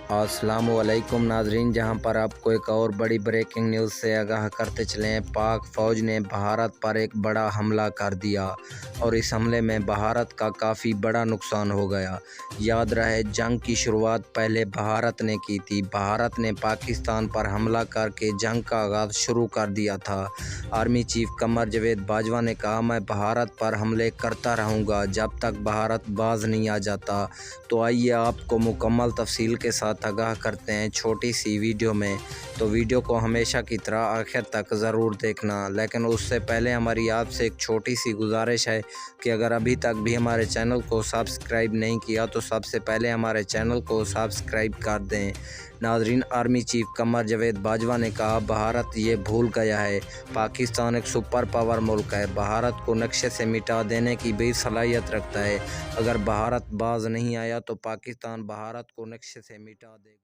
अस्सलाम वालेकुम नाजरीन, जहां पर आपको एक और बड़ी ब्रेकिंग न्यूज़ से आगाह करते चलें। पाक फ़ौज ने भारत पर एक बड़ा हमला कर दिया और इस हमले में भारत का काफ़ी बड़ा नुकसान हो गया। याद रहे, जंग की शुरुआत पहले भारत ने की थी। भारत ने पाकिस्तान पर हमला करके जंग का आगाज़ शुरू कर दिया था। आर्मी चीफ कमर जावेद बाजवा ने कहा, मैं भारत पर हमले करता रहूँगा जब तक भारत बाज नहीं आ जाता। तो आइए आपको मुकम्मल तफसील के साथ आगाह करते हैं छोटी सी वीडियो में। तो वीडियो को हमेशा की तरह आखिर तक ज़रूर देखना, लेकिन उससे पहले हमारी आपसे एक छोटी सी गुजारिश है कि अगर अभी तक भी हमारे चैनल को सब्सक्राइब नहीं किया तो सबसे पहले हमारे चैनल को सब्सक्राइब कर दें। नाजरीन, आर्मी चीफ कमर जावेद बाजवा ने कहा, भारत ये भूल गया है पाकिस्तान एक सुपर पावर मुल्क है। भारत को नक्शे से मिटा देने की भी सलाहियत रखता है। अगर भारत बाज नहीं आया तो पाकिस्तान भारत को नक्शे से मिटा देगा।